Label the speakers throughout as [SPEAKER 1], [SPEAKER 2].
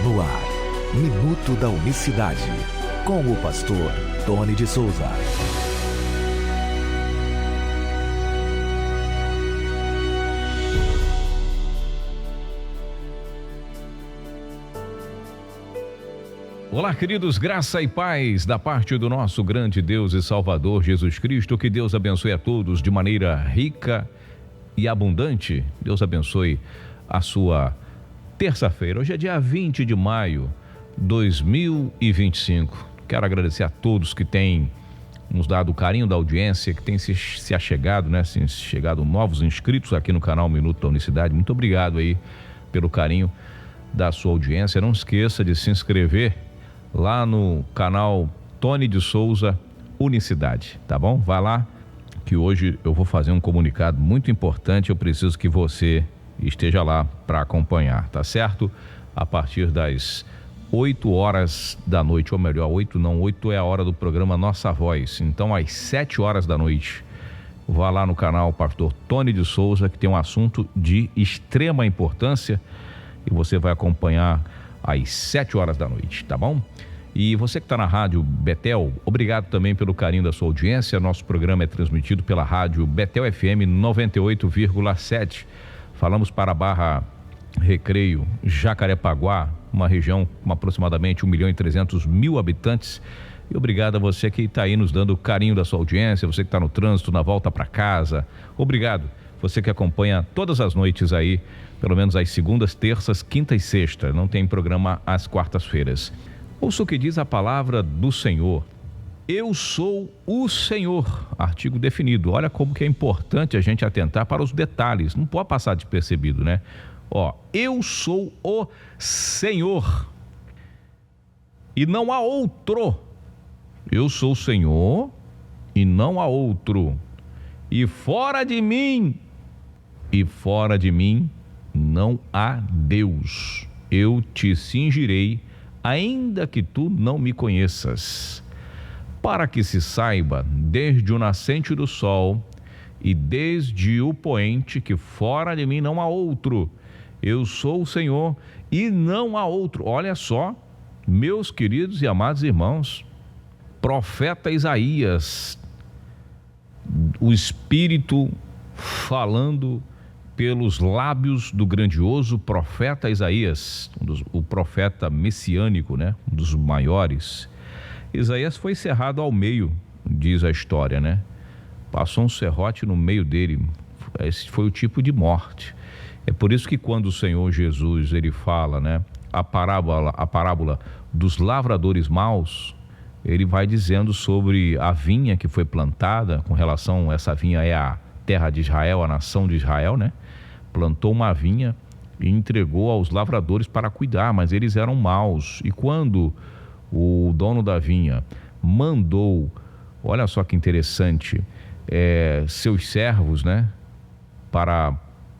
[SPEAKER 1] No ar, Minuto da Unicidade, com o pastor Tony de Souza.
[SPEAKER 2] Olá, queridos, graça e paz da parte do nosso grande Deus e Salvador Jesus Cristo. Que Deus abençoe a todos de maneira rica e abundante. Deus abençoe a sua terça-feira. Hoje é dia 20 de maio de 2025. Quero agradecer a todos que têm nos dado o carinho da audiência, que têm se achegado, chegado novos inscritos aqui no canal Minuto da Unicidade. Muito obrigado aí pelo carinho da sua audiência. Não esqueça de se inscrever lá no canal Tony de Souza Unicidade, tá bom? Vai lá que hoje eu vou fazer um comunicado muito importante. Eu preciso que você esteja lá para acompanhar, tá certo? A partir das 8 horas da noite, ou melhor, 8 é a hora do programa Nossa Voz. Então às 7 horas da noite, vá lá no canal Pastor Tony de Souza, que tem um assunto de extrema importância e você vai acompanhar às 7 horas da noite, tá bom? E você que está na Rádio Betel, obrigado também pelo carinho da sua audiência. Nosso programa é transmitido pela Rádio Betel FM 98,7. Falamos para a Barra Recreio, Jacarepaguá, uma região com aproximadamente 1.300.000 habitantes. E obrigado a você que está aí nos dando o carinho da sua audiência, você que está no trânsito, na volta para casa. Obrigado. Você que acompanha todas as noites aí, pelo menos às segundas, terças, quintas e sextas. Não tem programa às quartas-feiras. Ouça o que diz a palavra do Senhor. Eu sou o Senhor, artigo definido. Olha como que é importante a gente atentar para os detalhes. Não pode passar despercebido, né? Eu sou o Senhor e não há outro. Eu sou o Senhor e não há outro. E fora de mim não há Deus. Eu te cingirei, ainda que tu não me conheças, para que se saiba desde o nascente do sol e desde o poente que fora de mim não há outro. Eu sou o Senhor e não há outro. Olha só, meus queridos e amados irmãos, profeta Isaías, o Espírito falando pelos lábios do grandioso profeta Isaías, o profeta messiânico, né? Um dos maiores. Isaías foi cerrado ao meio, diz a história, né? Passou um serrote no meio dele. Esse foi o tipo de morte. É por isso que quando o Senhor Jesus, ele fala, né? A parábola dos lavradores maus, ele vai dizendo sobre a vinha que foi plantada, com relação, essa vinha é a terra de Israel, a nação de Israel, né? Plantou uma vinha e entregou aos lavradores para cuidar, mas eles eram maus. E quando o dono da vinha mandou, olha só que interessante, seus servos, né? Para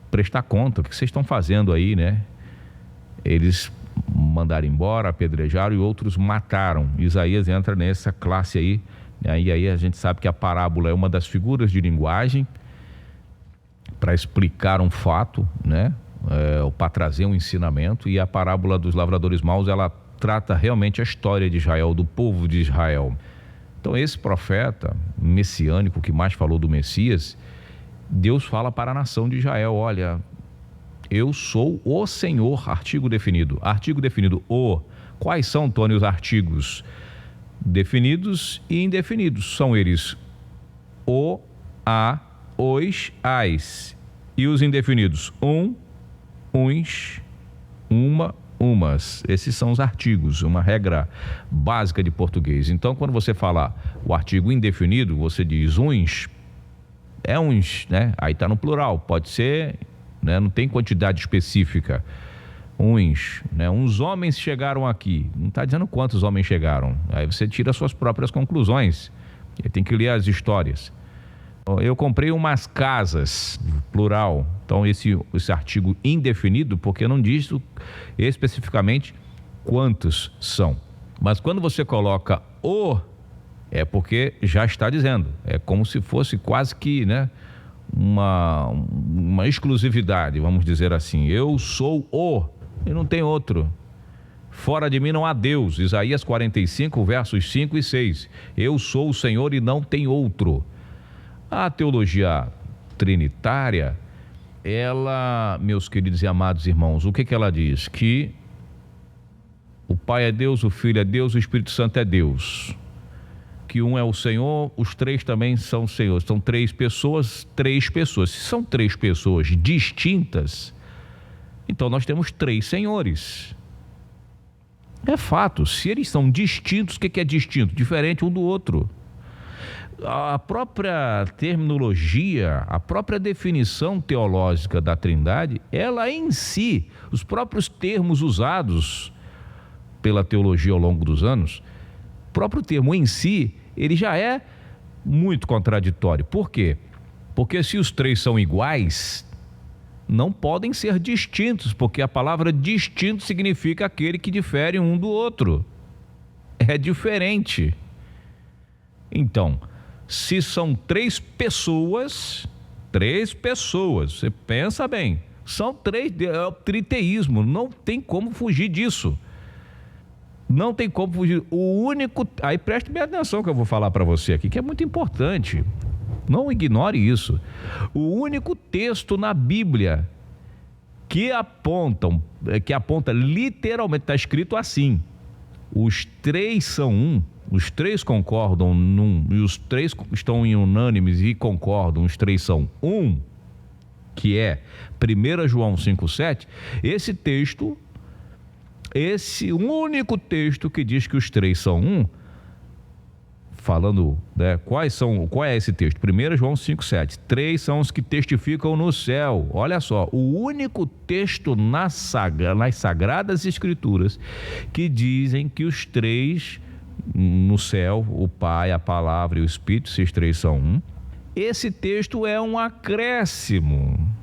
[SPEAKER 2] prestar conta, o que vocês estão fazendo aí, né? Eles mandaram embora, apedrejaram e outros mataram. Isaías entra nessa classe aí, né? E aí a gente sabe que a parábola é uma das figuras de linguagem para explicar um fato, né? Para trazer um ensinamento. E a parábola dos lavradores maus, ela trata realmente a história de Israel, do povo de Israel. Então esse profeta messiânico que mais falou do Messias, Deus fala para a nação de Israel: olha, eu sou o Senhor, artigo definido. Artigo definido, Quais são, Tony, os artigos definidos e indefinidos? São eles o, a, os, as. E os indefinidos? Uns, uma, umas. Esses são os artigos, uma regra básica de português. Então, quando você fala o artigo indefinido, você diz uns, é uns, né? Aí está no plural, pode ser, né? Não tem quantidade específica. Uns, né? Uns homens chegaram aqui. Não está dizendo quantos homens chegaram. Aí você tira suas próprias conclusões. E tem que ler as histórias. Eu comprei umas casas, plural. Então esse artigo indefinido, porque não diz especificamente quantos são. Mas quando você coloca é porque já está dizendo. É como se fosse quase que, né, uma exclusividade, vamos dizer assim. Eu sou e não tem outro. Fora de mim não há Deus. Isaías 45, versos 5 e 6. Eu sou o Senhor e não tem outro. A teologia trinitária, ela, meus queridos e amados irmãos, o que ela diz? Que o Pai é Deus, o Filho é Deus, o Espírito Santo é Deus. Que um é o Senhor, os três também são o Senhor. São três pessoas. Se são três pessoas distintas, então nós temos três senhores. É fato. Se eles são distintos, o que é distinto? Diferente um do outro. A própria terminologia, a própria definição teológica da Trindade, ela em si, os próprios termos usados pela teologia ao longo dos anos, o próprio termo em si, ele já é muito contraditório. Por quê? Porque se os três são iguais, não podem ser distintos, porque a palavra distinto significa aquele que difere um do outro. É diferente. Então, se são três pessoas, você pensa bem, são três, é o triteísmo, não tem como fugir disso. Não tem como fugir. O único... Aí preste bem atenção que eu vou falar para você aqui, que é muito importante. Não ignore isso. O único texto na Bíblia que aponta literalmente, está escrito assim: os três são um, os três concordam e os três estão em unânimes e concordam, os três são um, que é 1 João 5,7, esse único texto que diz que os três são um, falando, né, qual é esse texto? 1 João 5,7, três são os que testificam no céu. Olha só, o único texto nas Sagradas Escrituras que dizem que os três no céu, o Pai, a Palavra e o Espírito, esses três são um. Esse texto é um acréscimo.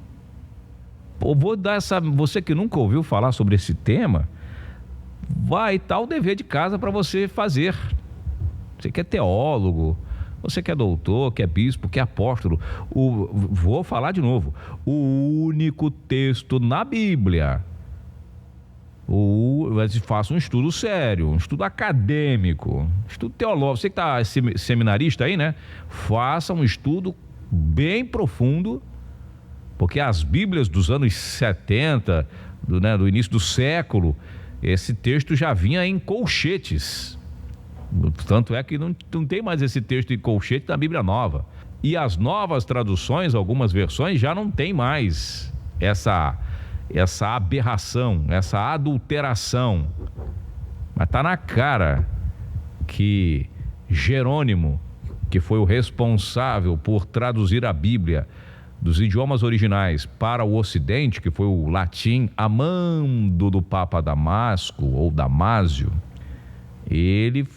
[SPEAKER 2] Eu vou dar você que nunca ouviu falar sobre esse tema, vai estar o dever de casa para você fazer. Você que é teólogo, você que é doutor, que é bispo, que é apóstolo, vou falar de novo, o único texto na Bíblia, faça um estudo sério, um estudo acadêmico, estudo teológico. Você que está seminarista aí, né? Faça um estudo bem profundo, porque as Bíblias dos anos 70, do início do século, esse texto já vinha em colchetes. Tanto é que não tem mais esse texto em colchete da Bíblia Nova. E as novas traduções, algumas versões, já não tem mais essa aberração, essa adulteração. Mas está na cara que Jerônimo, que foi o responsável por traduzir a Bíblia dos idiomas originais para o Ocidente, que foi o latim, amando do Papa Damasco ou Damásio, ele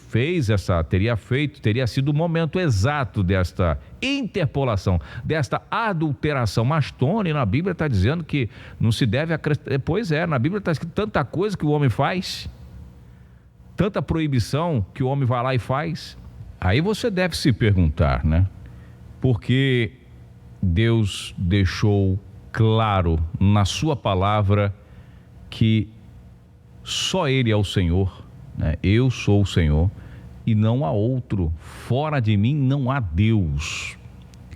[SPEAKER 2] teria sido o momento exato desta interpolação, desta adulteração. Mas Tony, na Bíblia está dizendo que não se deve acrescentar. Pois é, na Bíblia está escrito tanta coisa que o homem faz, tanta proibição que o homem vai lá e faz. Aí você deve se perguntar, né? Porque Deus deixou claro na sua palavra que só Ele é o Senhor, né? Eu sou o Senhor e não há outro. Fora de mim não há Deus.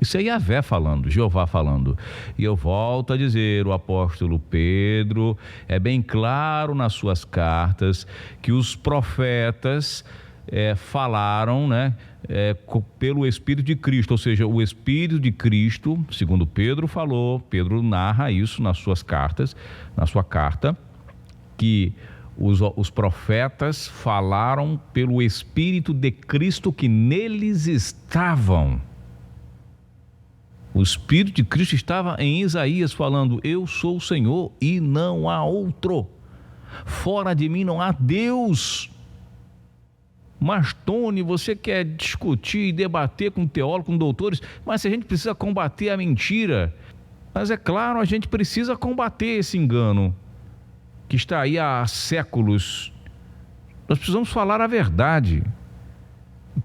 [SPEAKER 2] Isso é Yahvé falando, Jeová falando. E eu volto a dizer, o apóstolo Pedro é bem claro nas suas cartas que os profetas falaram, né, pelo Espírito de Cristo, ou seja, o Espírito de Cristo, segundo Pedro falou, Pedro narra isso nas suas cartas, na sua carta, que os profetas falaram pelo Espírito de Cristo que neles estavam. O Espírito de Cristo estava em Isaías falando: eu sou o Senhor e não há outro. Fora de mim não há Deus. Mas Tony, você quer discutir e debater com teólogos, com doutores, mas se a gente precisa combater a mentira, mas é claro, a gente precisa combater esse engano que está aí há séculos. Nós precisamos falar a verdade.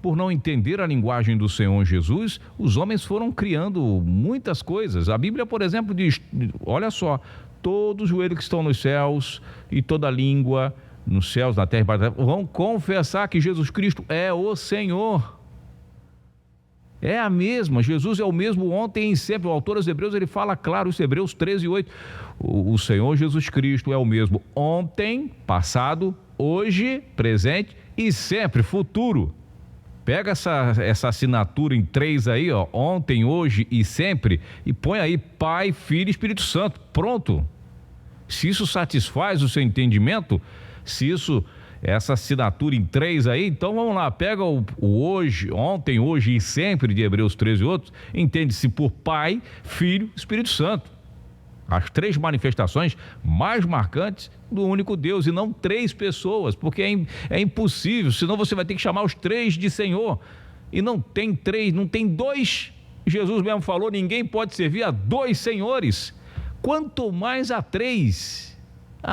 [SPEAKER 2] Por não entender a linguagem do Senhor Jesus, os homens foram criando muitas coisas. A Bíblia, por exemplo, diz, olha só, todo joelho que estão nos céus e toda língua nos céus, na terra e embaixo da terra, vão confessar que Jesus Cristo é o Senhor. É a mesma, Jesus é o mesmo ontem e sempre. O autor aos Hebreus, ele fala claro, os Hebreus 13:8, o Senhor Jesus Cristo é o mesmo ontem, passado, hoje, presente e sempre, futuro. Pega essa assinatura em 3 aí, ó, ontem, hoje e sempre, e põe aí Pai, Filho e Espírito Santo, pronto. Se isso satisfaz o seu entendimento, se isso, essa assinatura em 3 aí, então vamos lá, pega o hoje, ontem, hoje e sempre de Hebreus 13 e outros, entende-se por Pai, Filho e Espírito Santo. As 3 manifestações mais marcantes do único Deus, e não 3 pessoas, porque é impossível, senão você vai ter que chamar os 3 de Senhor, e não tem 3, não tem 2. Jesus mesmo falou, ninguém pode servir a 2 senhores, quanto mais a 3.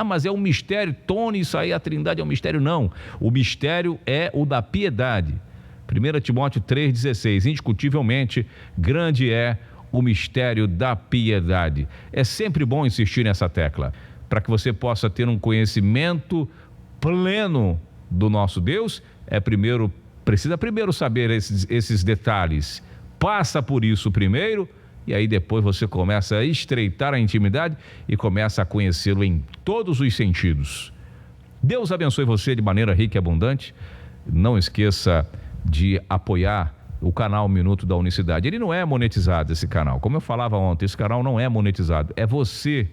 [SPEAKER 2] Mas é um mistério, Tony, isso aí, a Trindade é um mistério. Não, o mistério é o da piedade. 1 Timóteo 3,16, indiscutivelmente, grande é o mistério da piedade. É sempre bom insistir nessa tecla, para que você possa ter um conhecimento pleno do nosso Deus. Precisa primeiro saber esses detalhes, passa por isso primeiro, e aí depois você começa a estreitar a intimidade e começa a conhecê-lo em todos os sentidos. Deus abençoe você de maneira rica e abundante. Não esqueça de apoiar o canal Minuto da Unicidade. Ele não é monetizado, esse canal. Como eu falava ontem, esse canal não é monetizado. É você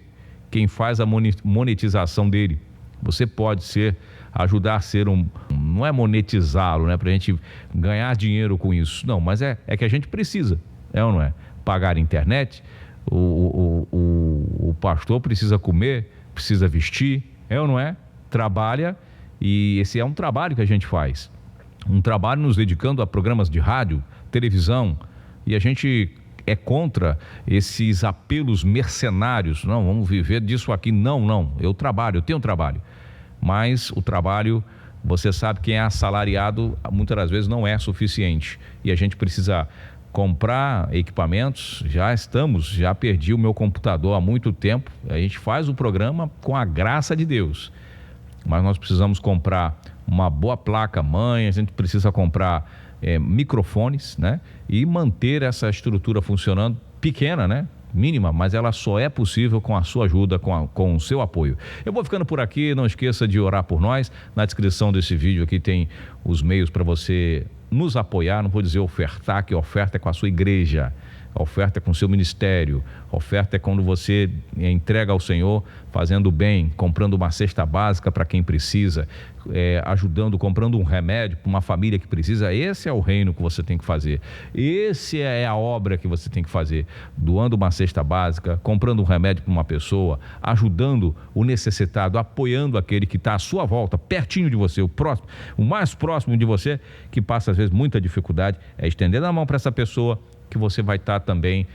[SPEAKER 2] quem faz a monetização dele. Você pode ajudar a ser não é monetizá-lo, né? Pra gente ganhar dinheiro com isso. Não, mas é que a gente precisa, é ou não é? Pagar internet, o pastor precisa comer, precisa vestir, é ou não é? Trabalha, e esse é um trabalho que a gente faz. Um trabalho nos dedicando a programas de rádio, televisão, e a gente é contra esses apelos mercenários. Não, vamos viver disso aqui. Não, eu tenho trabalho. Mas o trabalho, você sabe, quem é assalariado, muitas das vezes não é suficiente. E a gente precisa comprar equipamentos. Já perdi o meu computador há muito tempo. A gente faz o programa com a graça de Deus. Mas nós precisamos comprar uma boa placa-mãe, a gente precisa comprar microfones, né? E manter essa estrutura funcionando, pequena, né? Mínima, mas ela só é possível com a sua ajuda, com o seu apoio. Eu vou ficando por aqui, não esqueça de orar por nós. Na descrição desse vídeo aqui tem os meios para você nos apoiar. Não vou dizer ofertar, que a oferta é com a sua igreja, a oferta é com o seu ministério, a oferta é quando você entrega ao Senhor, fazendo bem, comprando uma cesta básica para quem precisa, ajudando, comprando um remédio para uma família que precisa. Esse é o reino que você tem que fazer, esse é a obra que você tem que fazer, doando uma cesta básica, comprando um remédio para uma pessoa, ajudando o necessitado, apoiando aquele que está à sua volta, pertinho de você, o mais próximo de você, que passa às vezes muita dificuldade. Estendendo a mão para essa pessoa, que você vai estar também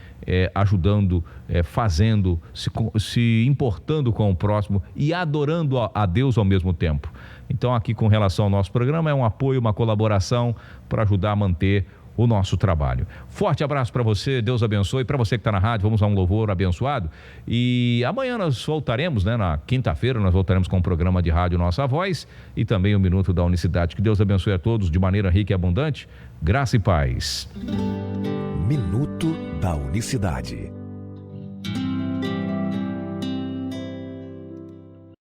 [SPEAKER 2] ajudando, fazendo, se importando com o próximo e adorando a Deus ao mesmo tempo. Então, aqui com relação ao nosso programa, é um apoio, uma colaboração para ajudar a manter o nosso trabalho. Forte abraço para você, Deus abençoe. Para você que está na rádio, vamos a um louvor abençoado. E amanhã nós voltaremos, né? Na quinta-feira, nós voltaremos com o programa de rádio Nossa Voz e também o Minuto da Unicidade. Que Deus abençoe a todos de maneira rica e abundante. Graça e paz.
[SPEAKER 1] Minuto da Unicidade.